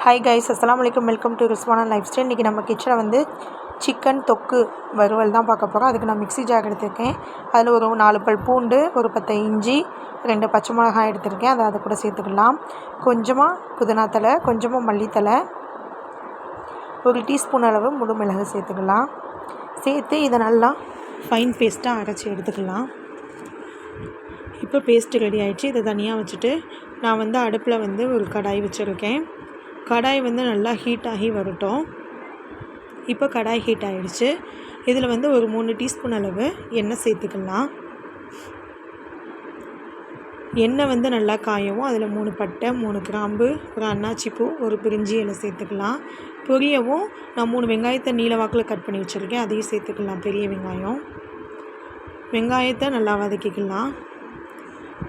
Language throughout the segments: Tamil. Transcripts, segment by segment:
ஹாய் கைஸ், அஸ்ஸலாமு அலைக்கும். Welcome to Rizwana life style. இன்றைக்கி நம்ம கிச்சனில் வந்து சிக்கன் தொக்கு வறுவல் தான் பார்க்க போகிறோம். அதுக்கு நான் மிக்ஸி ஜார் எடுத்திருக்கேன். அதில் ஒரு 4 பல் பூண்டு, ஒரு 10 இஞ்சி, 2 பச்சை மிளகாய் எடுத்திருக்கேன். அதை கூட சேர்த்துக்கலாம். கொஞ்சமாக புதினா தழை, கொஞ்சமாக மல்லித்தழை, 1 டீஸ்பூன் அளவு முழு மிளகு சேர்த்துக்கலாம். சேர்த்து இதை நல்லா ஃபைன் பேஸ்ட்டாக அரைச்சி எடுத்துக்கலாம். இப்போ பேஸ்ட்டு ரெடி ஆகிடுச்சு. இதை தனியாக வச்சுட்டு நான் வந்து அடுப்பில் வந்து ஒரு கடாய் வச்சுருக்கேன். கடாய் வந்து நல்லா ஹீட் ஆகி வரட்டும். இப்போ கடாய் ஹீட் ஆகிடுச்சு. இதில் வந்து ஒரு 3 டீஸ்பூன் அளவு எண்ணெய் சேர்த்துக்கலாம். எண்ணெய் வந்து நல்லா காயவும் அதில் 3 பட்டை, 3 கிராம்பு, ஒரு அன்னாச்சி பூ, ஒரு பிரிஞ்சி இலை சேர்த்துக்கலாம். பொரியவும் நான் 3 வெங்காயத்தை நீல வாக்கில் கட் பண்ணி வச்சுருக்கேன். அதையும் சேர்த்துக்கலாம். பெரிய வெங்காயம். வெங்காயத்தை நல்லா வதக்கிக்கலாம்.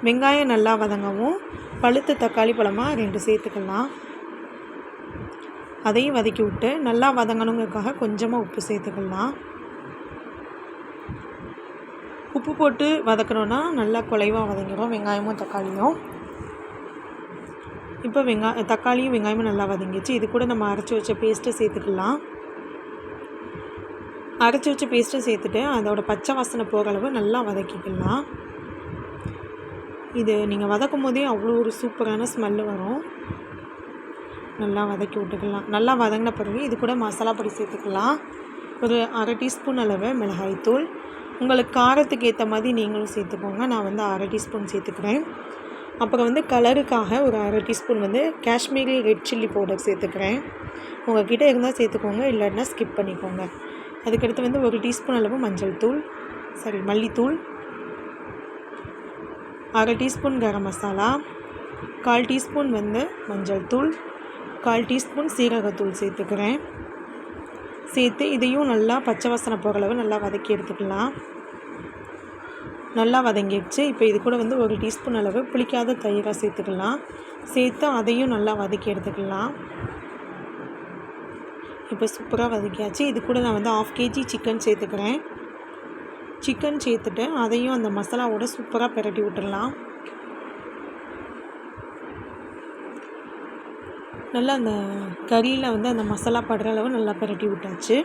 வெங்காயம் நல்லா வதங்கவும் பழுத்த தக்காளி பழமாக 2 சேர்த்துக்கலாம். அதையும் வதக்கி விட்டு நல்லா வதங்கணுங்கிறதுக்காக கொஞ்சமாக உப்பு சேர்த்துக்கலாம். உப்பு போட்டு வதக்கணுன்னா நல்லா குலைவாக வதங்கிடும் வெங்காயமும் தக்காளியும். இப்போ தக்காளியும் வெங்காயமும் நல்லா வதங்கிச்சு. இது கூட நம்ம அரைச்சி வச்ச பேஸ்ட்டை சேர்த்துக்கலாம். அரைச்சி வச்ச பேஸ்ட்டை சேர்த்துட்டு அதோட பச்சை வாசனை போகிற அளவு நல்லா வதக்கிக்கலாம். இது நீங்கள் வதக்கும் போதே அவ்வளோ ஒரு சூப்பரான ஸ்மெல்லு வரும். நல்லா வதக்கி விட்டுக்கலாம். நல்லா வதங்கின பிறகு இது கூட மசாலா பொடி சேர்த்துக்கலாம். ஒரு 1/2 டீஸ்பூன் அளவு மிளகாய்த்தூள். உங்களுக்கு காரத்துக்கு ஏற்ற மாதிரி நீங்களும் சேர்த்துக்கோங்க. நான் வந்து 1/2 டீஸ்பூன் சேர்த்துக்கிறேன். அப்புறம் வந்து கலருக்காக ஒரு 1/2 டீஸ்பூன் வந்து காஷ்மீரி ரெட் சில்லி பவுடர் சேர்த்துக்கிறேன். உங்கள் கிட்டே இருந்தால் சேர்த்துக்கோங்க, இல்லைன்னா ஸ்கிப் பண்ணிக்கோங்க. அதுக்கடுத்து வந்து 1 டீஸ்பூன் அளவு மல்லித்தூள், 1/2 டீஸ்பூன் கரம் மசாலா, 1/4 டீஸ்பூன் வந்து மஞ்சள் தூள், 1/4 டீஸ்பூன் சீரகத்தூள் சேர்த்துக்கிறேன். சேர்த்து இதையும் நல்லா பச்சை வாசனை போகிற அளவு நல்லா வதக்கி எடுத்துக்கலாம். நல்லா வதங்கிடுச்சு. இப்போ இது கூட வந்து 1 டீஸ்பூன் அளவு புளிக்காத தயிராக சேர்த்துக்கலாம். சேர்த்து அதையும் நல்லா வதக்கி எடுத்துக்கலாம். இப்போ சூப்பராக வதக்கியாச்சு. இது கூட நான் வந்து 1/2 kg சிக்கன் சேர்த்துக்கிறேன். சிக்கன் சேர்த்துட்டு அதையும் அந்த மசாலாவோட சூப்பராக பிரட்டி விட்டுடலாம். நல்லா அந்த கறியில் வந்து அந்த மசாலா படுற அளவு நல்லா பிரட்டி விட்டாச்சு.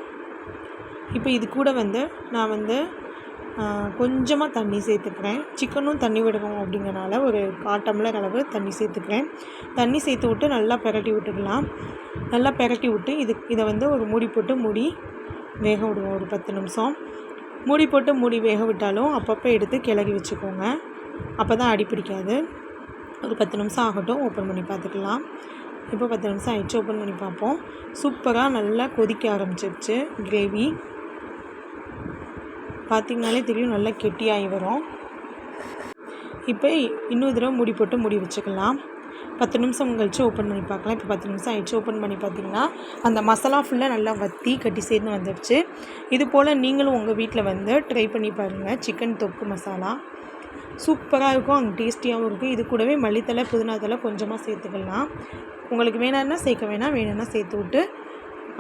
இப்போ இது கூட வந்து நான் வந்து கொஞ்சமாக தண்ணி சேர்த்துக்கிறேன். சிக்கனும் தண்ணி விடணும் அப்படிங்கிறனால ஒரு 1/4 டம்ளர் அளவு தண்ணி சேர்த்துக்கிறேன். தண்ணி சேர்த்து விட்டு நல்லா பிரட்டி விட்டுக்கலாம். நல்லா பிரட்டி விட்டு இதை வந்து ஒரு மூடி போட்டு வேக விடுவோம். ஒரு 10 நிமிஷம் மூடி போட்டு வேக விட்டாலும் அப்பப்போ எடுத்து கிளறி வச்சுக்கோங்க. அப்போ தான் அடி பிடிக்காது. ஒரு 10 நிமிஷம் ஆகட்டும். ஓப்பன் பண்ணி பார்த்துக்கலாம். இப்போ 10 நிமிஷம் ஆகிடுச்சு. ஓப்பன் பண்ணி பார்ப்போம். சூப்பராக நல்லா கொதிக்க ஆரம்பிச்சிருச்சு. கிரேவி பார்த்திங்கனாலே தெரியும், நல்லா கெட்டியாகி வரும். இப்போ இன்னொரு தடவை மூடி போட்டு வச்சுக்கலாம். 10 நிமிஷம் கழிச்சு ஓப்பன் பண்ணி பார்க்கலாம். இப்போ 10 நிமிஷம் ஆகிடுச்சு. ஓப்பன் பண்ணி பார்த்திங்கன்னா அந்த மசாலா ஃபுல்லாக நல்லா வற்றி கட்டி சேர்ந்து வந்துடுச்சு. இது போல் நீங்களும் உங்கள் வீட்டில் வந்து ட்ரை பண்ணி பாருங்கள். சிக்கன் தொக்கு மசாலா சூப்பராக இருக்கும். அங்கே டேஸ்டியாகவும் இருக்கும். இது கூடவே மல்லித்தழை, புதினா தழை கொஞ்சமாக சேர்த்துக்கலாம். உங்களுக்கு வேணான்னா சேர்க்க வேணும்னா சேர்த்து விட்டு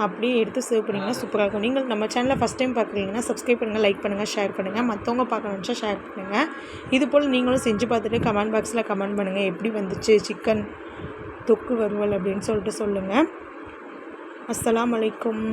அப்படியே எடுத்து சர்வ் பண்ணிங்கன்னா சூப்பராக இருக்கும். நீங்கள் நம்ம சேனலை ஃபஸ்ட் டைம் பார்க்குறீங்கன்னா சப்ஸ்கிரைப் பண்ணுங்கள், லைக் பண்ணுங்கள், ஷேர் பண்ணுங்கள். மற்றவங்க பார்க்க நினச்சா ஷேர் பண்ணுங்கள். இது போல் நீங்களும் செஞ்சு பார்த்துட்டு கமெண்ட் பாக்ஸில் கமெண்ட் பண்ணுங்கள். எப்படி வந்துச்சு சிக்கன் தொக்கு வறுவல் அப்படின்னு சொல்லிட்டு சொல்லுங்கள். அஸ்ஸலாமு அலைக்கும்.